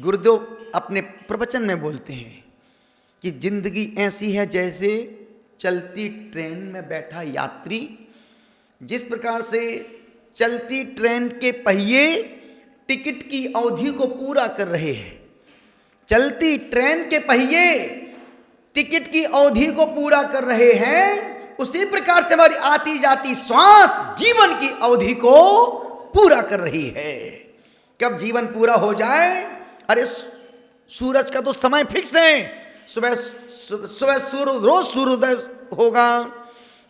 गुरुदेव अपने प्रवचन में बोलते हैं कि जिंदगी ऐसी है जैसे चलती ट्रेन में बैठा यात्री, जिस प्रकार से चलती ट्रेन के पहिए टिकट की अवधि को पूरा कर रहे हैं, चलती ट्रेन के पहिए टिकट की अवधि को पूरा कर रहे हैं, उसी प्रकार से हमारी आती जाती श्वास जीवन की अवधि को पूरा कर रही है। कब जीवन पूरा हो जाए? अरे सूरज का तो समय फिक्स है, सुबह सुबह सूर्य रोज सूर्योदय होगा,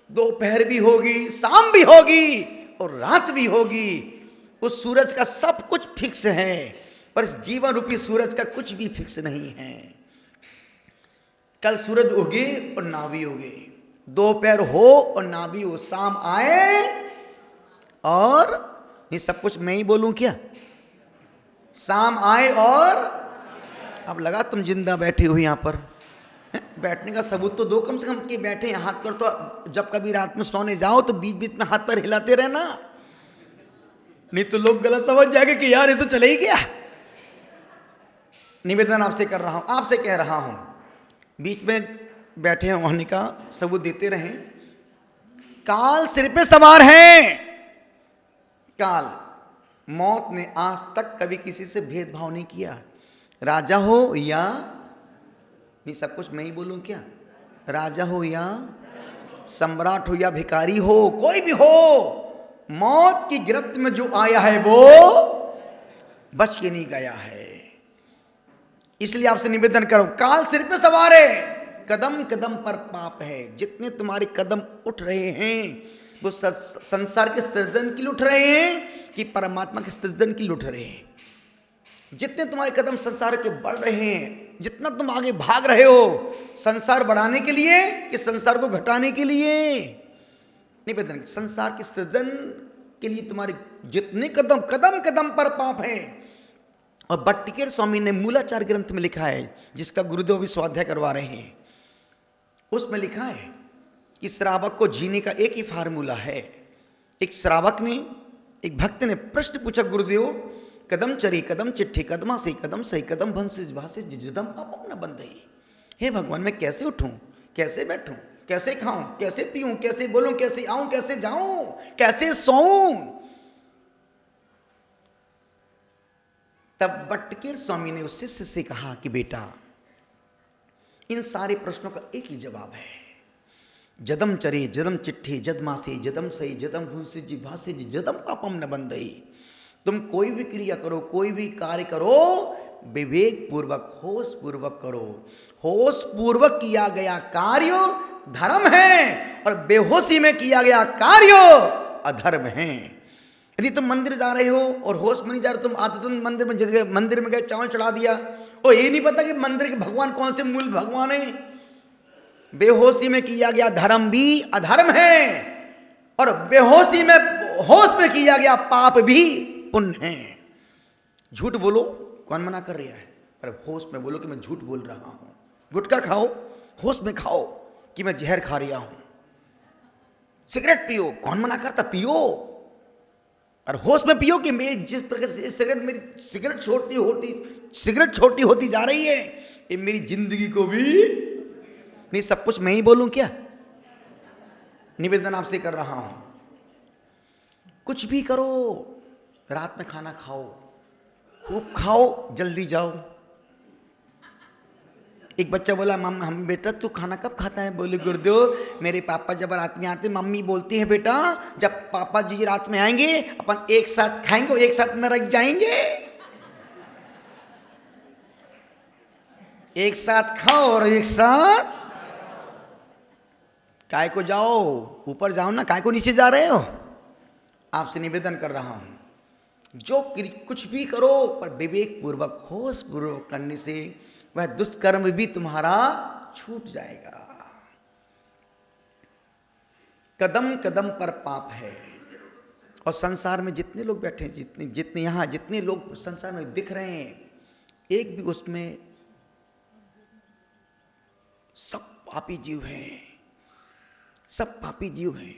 दोपहर भी होगी, शाम भी होगी और रात भी होगी। उस सूरज का सब कुछ फिक्स है, पर इस जीवन रूपी सूरज का कुछ भी फिक्स नहीं है। कल सूरज उगे और ना भी उगे, दोपहर हो और ना भी हो, शाम आए और ये सब कुछ मैं ही बोलूं क्या? शाम आए और अब लगा तुम जिंदा बैठी हो यहां पर, बैठने का सबूत तो दो कम से कम कि बैठे हैं। हाथ पर तो जब कभी रात में सोने जाओ तो बीच बीच में हाथ पर हिलाते रहना, नहीं तो लोग गलत समझ जाएंगे कि यार ये तो चले ही गया। निवेदन आपसे कर रहा हूं, आपसे कह रहा हूं, बीच में बैठे हैं होने का सबूत देते रहें। काल सिर पे सवार है, काल। मौत ने आज तक कभी किसी से भेदभाव नहीं किया, राजा हो या, नहीं सब कुछ मैं ही बोलूं क्या? राजा हो या सम्राट हो या भिखारी हो, कोई भी हो, मौत की गिरफ्त में जो आया है वो बच के नहीं गया है। इसलिए आपसे निवेदन करो, काल सिर पे सवार है, कदम कदम पर पाप है। जितने तुम्हारे कदम उठ रहे हैं वो संसार के सृजन के लिए उठ रहे हैं कि परमात्मा के सृजन के लिए उठ रहे हैं? जितने तुम्हारे कदम संसार के बढ़ रहे हैं, जितना तुम आगे भाग रहे हो, संसार बढ़ाने के लिए कि संसार को घटाने के लिए? निवेदन, संसार के सृजन के लिए तुम्हारे जितने कदम कदम कदम पर पाप है। और भट्टिकेर स्वामी ने मूलाचार ग्रंथ में लिखा है, जिसका गुरुदेव भी स्वाध्याय करवा रहे हैं, उसमें लिखा है कि श्रावक को जीने का एक ही फार्मूला है। एक श्रावक ने, एक भक्त ने प्रश्न पूछा, गुरुदेव कदम चरी कदम चिट्ठी कदमा से कदम सही कदम भंसिज भाषे जिदम पापम न बंधई। हे भगवान, मैं कैसे उठूं, कैसे बैठूं, कैसे खाऊं, कैसे पीऊं, कैसे बोलूं, कैसे आऊं, कैसे जाऊं, कैसे सोऊं? तब भट्टिकेर स्वामी ने उस शिष्य से कहा कि बेटा, इन सारे प्रश्नों का एक ही जवाब है, जदम चरे जदम चिट्ठी जदमासे जदम सही जदम भूंसिज भाषे जदम पापम न बंधई। तुम कोई भी क्रिया करो, कोई भी कार्य करो, विवेक पूर्वक, होश पूर्वक करो। होश पूर्वक किया गया कार्य धर्म है और बेहोशी में किया गया कार्य अधर्म है। यदि तुम मंदिर जा रहे हो और होश में नहीं जा रहे, तुम आते तुम मंदिर में गए, चावल चढ़ा दिया, और ये नहीं पता कि मंदिर के भगवान कौन से मूल भगवान है। बेहोशी में किया गया धर्म भी अधर्म है और बेहोशी में, होश में किया गया पाप भी पुण्य है। झूठ बोलो, कौन मना कर रहा है? पर होश में बोलो कि मैं झूठ बोल रहा हूं। गुटखा खाओ, होश में खाओ कि मैं जहर खा रहा हूं। सिगरेट पियो, कौन मना करता? पियो, और होश में पियो कि मैं जिस प्रकार से सिगरेट छोटी होती जा रही है, ये मेरी जिंदगी को भी नहीं, सब कुछ मैं ही बोलूं क्या? निवेदन आपसे कर रहा हूं, कुछ भी करो, रात में खाना खाओ, खूब खाओ, जल्दी जाओ। एक बच्चा बोला, मम्मा हम, बेटा तू खाना कब खाता है? बोले गुरुदेव मेरे पापा जब रात में आते, मम्मी बोलती है बेटा जब पापा जी रात में आएंगे अपन एक साथ खाएंगे और एक साथ नरक जाएंगे। एक साथ खाओ और एक साथ काय को जाओ, ऊपर जाओ ना, काय को नीचे जा रहे हो? आपसे निवेदन कर रहा हूं, जो कुछ भी करो पर विवेक पूर्वक, होश पूर्वक करने से वह दुष्कर्म भी तुम्हारा छूट जाएगा। कदम कदम पर पाप है। और संसार में जितने लोग बैठे, जितने यहां जितने लोग संसार में दिख रहे हैं, एक भी उसमें सब पापी जीव हैं, सब पापी जीव हैं।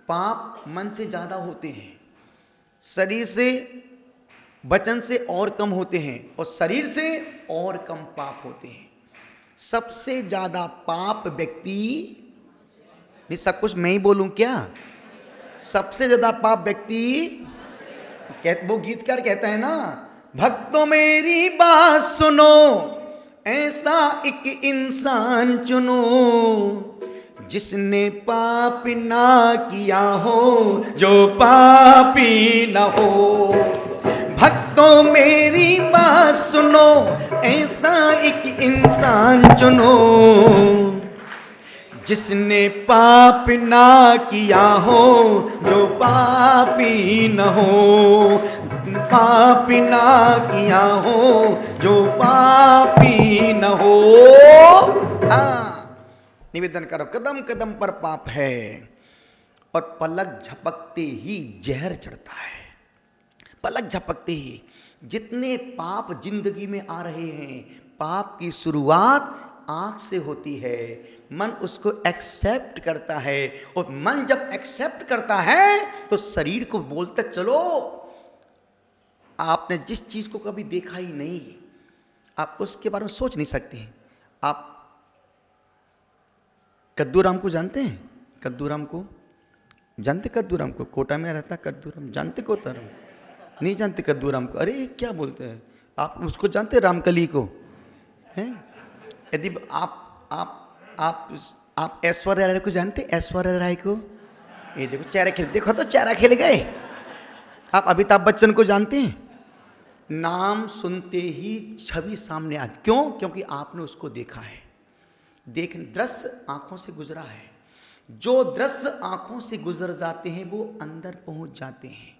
पाप मन से ज्यादा होते हैं, शरीर से वचन से और कम होते हैं और शरीर से और कम पाप होते हैं। सबसे ज्यादा पाप व्यक्ति, नहीं सब कुछ मैं ही बोलूं क्या? सबसे ज्यादा पाप व्यक्ति, वो गीतकार कहता है ना, भक्तों मेरी बात सुनो, ऐसा एक इंसान चुनो जिसने पाप ना किया हो, जो पापी ना हो। भक्तों मेरी बात सुनो, ऐसा एक इंसान चुनो जिसने पाप ना किया हो, जो पापी न हो। पापी ना किया हो, जो पापी न हो। निवेदन करो, कदम कदम पर पाप है और पलक झपकते ही जहर चढ़ता है। पलक झपकते ही जितने पाप जिंदगी में आ रहे हैं, पाप की शुरुआत आंख से होती है। मन उसको एक्सेप्ट करता है और मन जब एक्सेप्ट करता है तो शरीर को बोलता, चलो आपने जिस चीज को कभी देखा ही नहीं, आप उसके बारे में सोच नहीं सकते हैं। आप कद्दूराम को जानते हैं? कद्दूराम को जानते? कद्दूराम को कोटा में रहता कद्दूराम, जानते? कोताराम नहीं जानते कद्दूराम को? अरे क्या बोलते हैं आप, उसको जानते रामकली को? हैं? यदि आप ऐश्वर्या राय को जानते? ऐश्वर्या राय को? ये देखो चेहरा खेल, देखो तो चेहरा खेल गए। आप अमिताभ बच्चन को जानते हैं? नाम सुनते ही छवि सामने आ, क्यों? क्योंकि आपने उसको देखा है। देख, दृश्य आंखों से गुजरा है। जो दृश्य आंखों से गुजर जाते हैं वो अंदर पहुंच जाते हैं।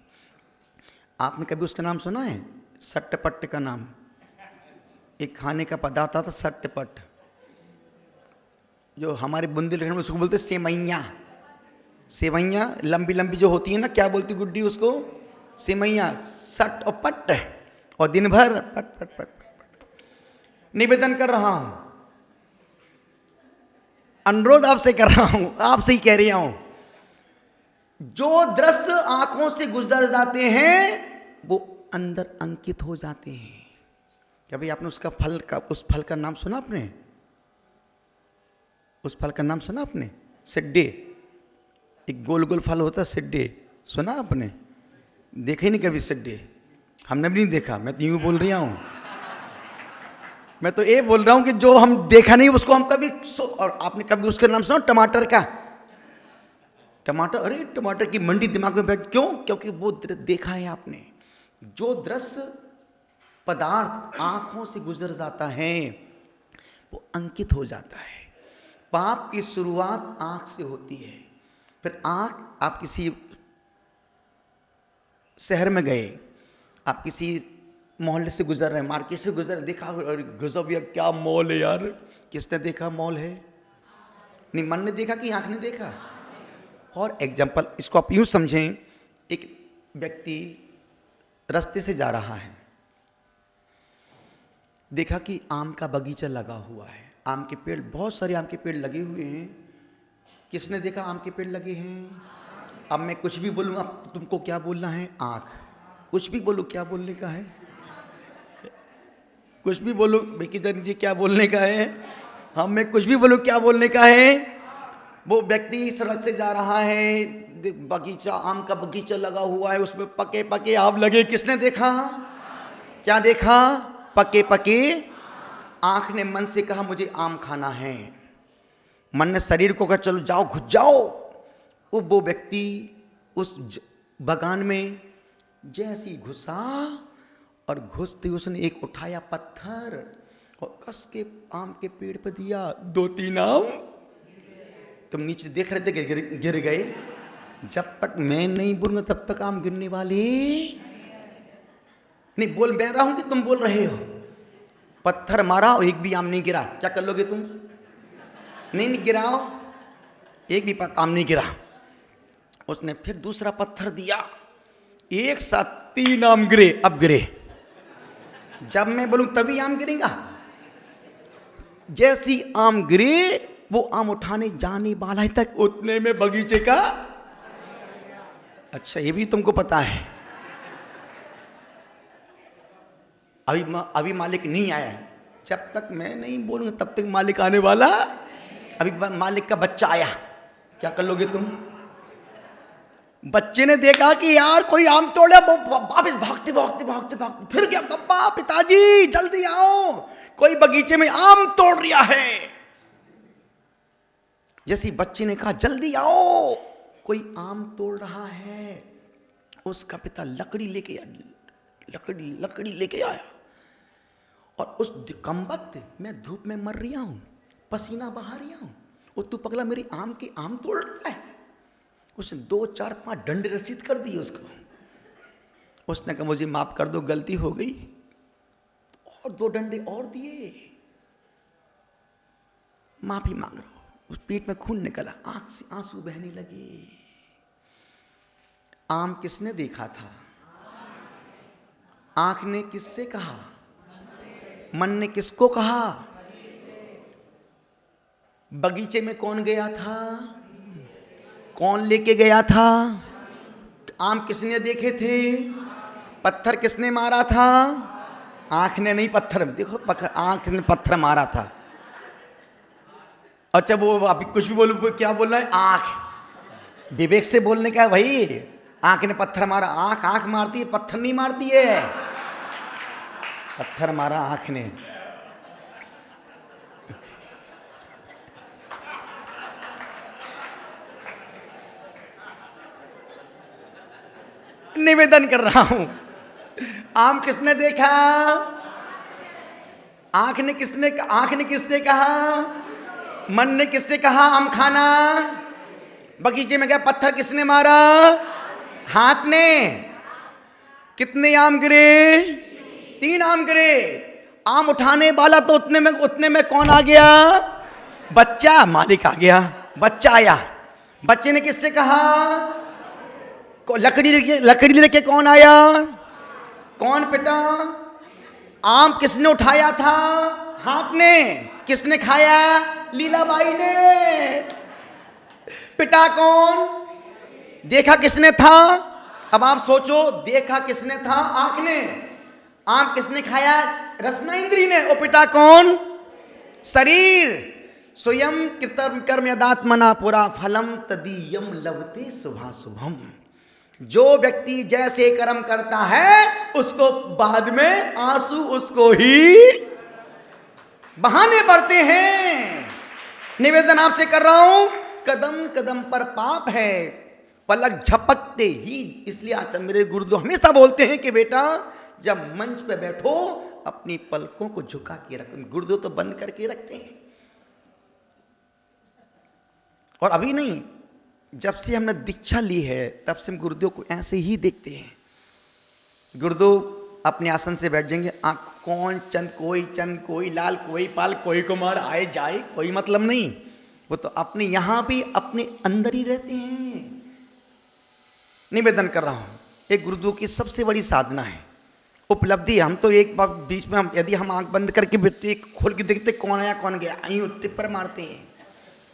आपने कभी उसका नाम सुना है? सट्टपट्ट का नाम, एक खाने का पदार्थ था सट्टपट, जो हमारे बुंदेलखंड में उसको बोलते सेवैया। सेवैया लंबी लंबी जो होती है ना, क्या बोलती गुड्डी उसको? सेवैया। सट और पट, और दिन भर पट पट पट पट। निवेदन कर रहा हूं, अनुरोध आपसे कर रहा हूं, आपसे ही कह रहा हूं, जो दृश्य आंखों से गुजर जाते हैं वो अंदर अंकित हो जाते हैं। क्या भाई आपने उसका फल का, उस फल का नाम सुना आपने? उस फल का नाम सुना आपने? सिड्डे, एक गोल गोल फल होता है सिड्डे, सुना आपने? देखे नहीं कभी सिड्डे? हमने भी नहीं देखा। मैं तो यूं बोल रहा हूं, मैं तो ये बोल रहा हूं कि जो हम देखा नहीं उसको हम कभी और आपने कभी उसका नाम सुना? टमाटर का। टमाटर, अरे टमाटर की मंडी दिमाग में बैठ, क्यों? क्योंकि वो देखा है आपने। जो दृश्य पदार्थ आंखों से गुजर जाता है वो अंकित हो जाता है। पाप की शुरुआत आंख से होती है। फिर आंख, आप किसी शहर में गए, आप किसी मोहल्ले से गुजर रहे हैं, मार्केट से गुजर रहे, देखा अरे गजब यार क्या मॉल है यार। किसने देखा मॉल है? नहीं, मन ने देखा कि आंख ने देखा? और एग्जाम्पल, इसको आप यूं समझें, एक व्यक्ति रास्ते से जा रहा है, देखा कि आम का बगीचा लगा हुआ है, आम के पेड़, बहुत सारे आम के पेड़ लगे हुए हैं। किसने देखा आम के पेड़ लगे हैं? अब मैं कुछ भी बोलूँ, अब तुमको क्या बोलना है? आंख। कुछ भी बोलूँ, क्या बोलने का है? कुछ भी बोलूँ बेकी जन जी, क्या बोलने का है? हम मैं कुछ भी बोलूँ, क्या बोलने का है? वो व्यक्ति सड़क से जा रहा है, बगीचा, आम का बगीचा लगा हुआ है, उसमें पके पके आम लगे। किसने देखा? क्या देखा? पके पके। आंख ने मन से कहा मुझे आम खाना है, मन ने शरीर को कहा चलो जाओ घुस जाओ। वो व्यक्ति उस बगान में जैसी घुसा और घुसते उसने एक उठाया पत्थर और कस के आम के पेड़ पर दिया। 2-3 आम तुम नीचे देख रहे थे, गिर गए। जब तक मैं नहीं बोलूंगा तब तक आम गिरने वाले नहीं। बोल मैं रहा हूं कि तुम बोल रहे हो? पत्थर मारा और एक भी आम नहीं गिरा, क्या कर लोगे तुम? नहीं गिराओ, एक भी आम नहीं गिरा। उसने फिर दूसरा पत्थर दिया, एक साथ 3 आम गिरे। अब गिरे, जब मैं बोलूं तभी आम गिरेगा। जैसी आम गिरे, वो आम उठाने जाने वाला है तक उतने में बगीचे का, अच्छा ये भी तुमको पता है? अभी मालिक नहीं आया है। जब तक मैं नहीं बोलूंगा तब तक मालिक आने वाला। अभी मालिक का बच्चा आया, क्या कर लोगे तुम? बच्चे ने देखा कि यार कोई आम तोड़ा, वापस भागते भागते भागते भागते फिर क्या, पापा पिताजी जल्दी आओ, कोई बगीचे में आम तोड़ रहा है। जैसे बच्चे ने कहा जल्दी आओ, कोई आम तोड़ रहा है, उसका पिता लकड़ी लेके आया और उस कमबख्त मैं धूप में मर रहा हूं, पसीना बहा रहा हूं, और तू पगला मेरी आम तोड़ रहा है। उसने 2 4 5 डंडे रसीद कर दिए उसको। उसने कहा मुझे माफ कर दो, गलती हो गई, और 2 डंडे और दिए, माफी मांग लो। उस पेट में खून निकला, आंख से आंसू बहने लगे। आम किसने देखा था? आंख ने किससे कहा? मन ने किसको कहा? बगीचे में कौन गया था? कौन लेके गया था? आम किसने देखे थे? पत्थर किसने मारा था? आंख ने नहीं, पत्थर। देखो आंख ने पत्थर मारा था। अच्छा वो अभी कुछ भी बोलूं, क्या बोल रहा है? आंख, विवेक से बोलने का भाई। आंख ने पत्थर मारा, आंख मारती है, पत्थर नहीं मारती है। पत्थर मारा आंख ने। निवेदन कर रहा हूं, आम किसने देखा? आंख ने किससे कहा? मन ने किससे कहा आम खाना? बगीचे में गया, पत्थर किसने मारा? हाथ ने। कितने आम गिरे? 3 आम गिरे। आम उठाने वाला तो उतने में कौन आ गया? बच्चा। मालिक आ गया, बच्चा आया। बच्चे ने किससे कहा? लकड़ी लेके कौन आया? कौन पिटा? आम किसने उठाया था? हाथ ने। किसने खाया? लीलाबाई ने। पिटा कौन? देखा किसने था? अब आप सोचो, देखा किसने था? आंख ने। आम किसने खाया? रसना इंद्री ने। और पिटा कौन? शरीर। स्वयं कृतम कर्म यदात्मना पुरा फलम तदीयम लभते शुभाशुभम। जो व्यक्ति जैसे कर्म करता है उसको बाद में आंसू उसको ही बहाने पड़ते हैं। निवेदन आपसे कर रहा हूं, कदम कदम पर पाप है, पलक झपकते ही। इसलिए आज मेरे गुरुदेव हमेशा बोलते हैं कि बेटा जब मंच पे बैठो अपनी पलकों को झुका के रखो। गुरुदेव तो बंद करके रखते हैं, और अभी नहीं, जब से हमने दीक्षा ली है तब से हम गुरुदेव को ऐसे ही देखते हैं। गुरुदेव अपने आसन से बैठ जाएंगे, कौन चंद, कोई लाल, कोई पाल, कोई कुमार आए जाए कोई मतलब नहीं। वो तो अपने यहां भी अपने अंदर ही रहते हैं। निवेदन कर रहा हूं, एक गुरुदेव की सबसे बड़ी साधना है, उपलब्धि। हम तो एक बार बीच में यदि हम आंख बंद करके एक खोल के देखते कौन आया कौन गया, यूं टिप्पर मारते हैं,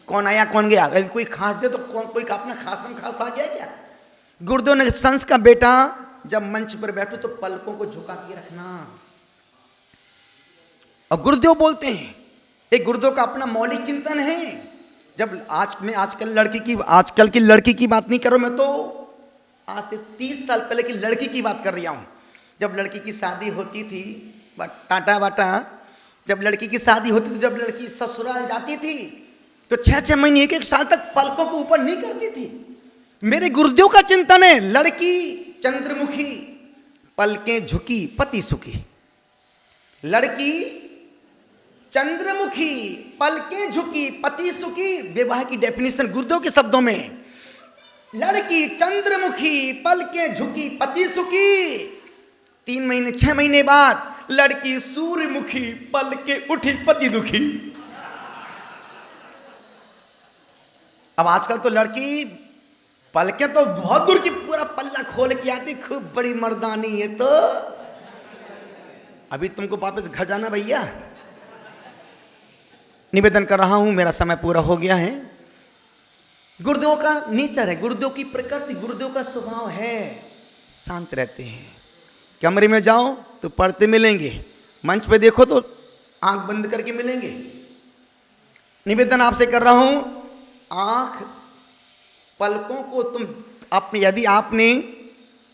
कौन आया कौन गया। यदि कोई खांस दे तो कोई अपना खास आ गया क्या? गुरुदेव ने संस का बेटा जब मंच पर बैठो तो पलकों को झुका के रखना। और गुरुदेव बोलते हैं, एक गुरुदेव का अपना मौलिक चिंतन है। जब आजकल की लड़की की बात नहीं करो, मैं तो आज से 30 साल पहले की लड़की की बात कर रहा हूं। जब लड़की की शादी होती थी, टाटा बाटा, जब लड़की की शादी होती थी, जब लड़की ससुराल जाती थी तो 6-6 महीने 1-1 साल तक पलकों को ऊपर नहीं करती थी। मेरे गुरुदेव का चिंतन है, लड़की चंद्रमुखी, पलकें झुकी, पति सुखी। लड़की चंद्रमुखी, पलकें झुकी, पति सुखी। विवाह की डेफिनेशन गुरुदेव के शब्दों में, लड़की चंद्रमुखी, पलकें झुकी, पति सुखी। 3 महीने 6 महीने बाद लड़की सूर्यमुखी, पलकें उठी, पति दुखी। अब आजकल तो लड़की पलकें तो बहुत दूर की, पूरा पल्ला खोल के आती, खूब बड़ी मर्दानी है। तो अभी तुमको वापस घर जाना भैया। निवेदन कर रहा हूं, मेरा समय पूरा हो गया है। गुरुदेव का नेचर है, गुरुदेव की प्रकृति, गुरुदेव का स्वभाव है, शांत रहते हैं, कमरे में जाओ तो पढ़ते मिलेंगे, मंच पे देखो तो आंख बंद करके मिलेंगे। निवेदन आपसे कर रहा हूं, आंख पलकों को तुम अपने, यदि आपने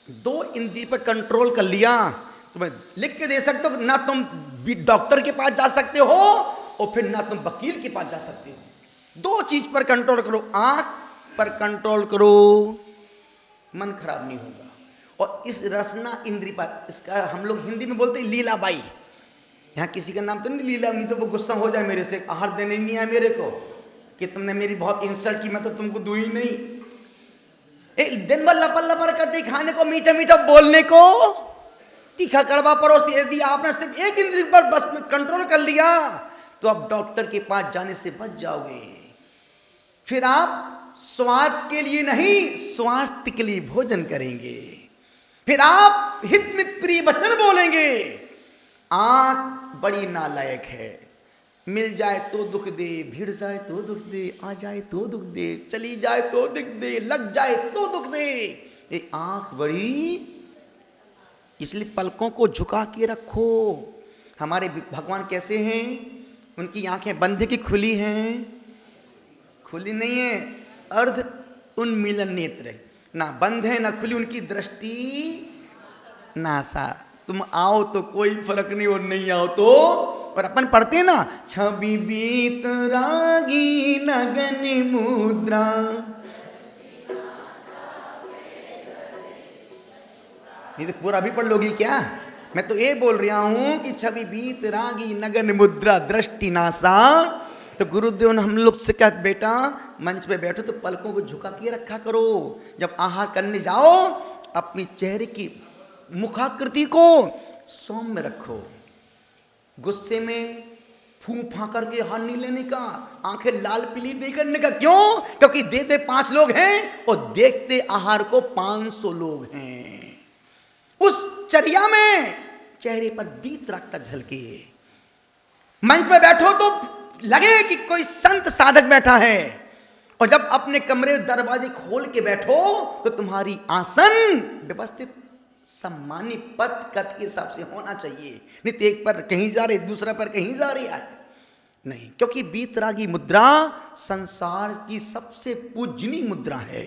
2 इंद्रिय पर कंट्रोल कर लिया तो मैं लिख के दे सकता हूं, ना तुम डॉक्टर के पास जा सकते हो और फिर ना तुम वकील के पास जा सकते हो। 2 चीज पर कंट्रोल करो, आंख पर कंट्रोल करो, मन खराब नहीं होगा। और इस रसना इंद्रिय पर, इसका हम लोग हिंदी में बोलते हैं लीलाबाई। यहाँ किसी का नाम तो नहीं लीला, नहीं तो वो गुस्सा हो जाए मेरे से, आहार देने नहीं आया मेरे को कि तुमने मेरी बहुत इंसल्ट की, मैं तो तुमको दूं ही नहीं। दिन भर लपल लपल करते खाने को, मीठा मीठा बोलने को, तीखा कड़वा परोसती। यदि आपने सिर्फ एक इंद्रिय पर बस में कंट्रोल कर लिया तो आप डॉक्टर के पास जाने से बच जाओगे। फिर आप स्वाद के लिए नहीं, स्वास्थ्य के लिए भोजन करेंगे। फिर आप हित मित प्रिय वचन बोलेंगे। आंख बड़ी नालायक है, मिल जाए तो दुख दे, भिड़ जाए तो दुख दे, आ जाए तो दुख दे, चली जाए तो दुख दे, लग जाए तो दुख दे। ये आंख बड़ी, इसलिए पलकों को झुका के रखो। हमारे भगवान कैसे हैं? उनकी आंखें बंद की खुली हैं? खुली नहीं है, अर्ध उन्मीलन नेत्र, ना बंद है ना खुली उनकी दृष्टि नासा। तुम आओ तो कोई फर्क नहीं और नहीं आओ तो। और अपन पढ़ते ना, छवि बीत रागी नगन मुद्रा, नहीं तो पूरा भी पढ़ लोगी क्या? मैं तो ये बोल रहा हूं कि छवि बीत रागी नगन मुद्रा दृष्टि नासा। तो गुरुदेव ने हम लोग से कहा, बेटा मंच पे बैठो तो पलकों को झुका के रखा करो। जब आहार करने जाओ अपनी चेहरे की मुखाकृति को सौम्य रखो। गुस्से में फूं फां करके हाथ नहीं लेने का, आंखें लाल पीली नहीं करने का। क्यों? क्योंकि देते 5 लोग हैं और देखते आहार को 500 लोग हैं। उस चर्या में चेहरे पर बीत रखता झलके। मंच पे बैठो तो लगे कि कोई संत साधक बैठा है, और जब अपने कमरे दरवाजे खोल के बैठो तो तुम्हारी आसन व्यवस्थित सम्मानित पद कद के हिसाब से होना चाहिए। नहीं तो एक पर कहीं जा रहे, दूसरा पर कहीं जा रही है, नहीं। क्योंकि बीतरागी मुद्रा संसार की सबसे पूजनीय मुद्रा है।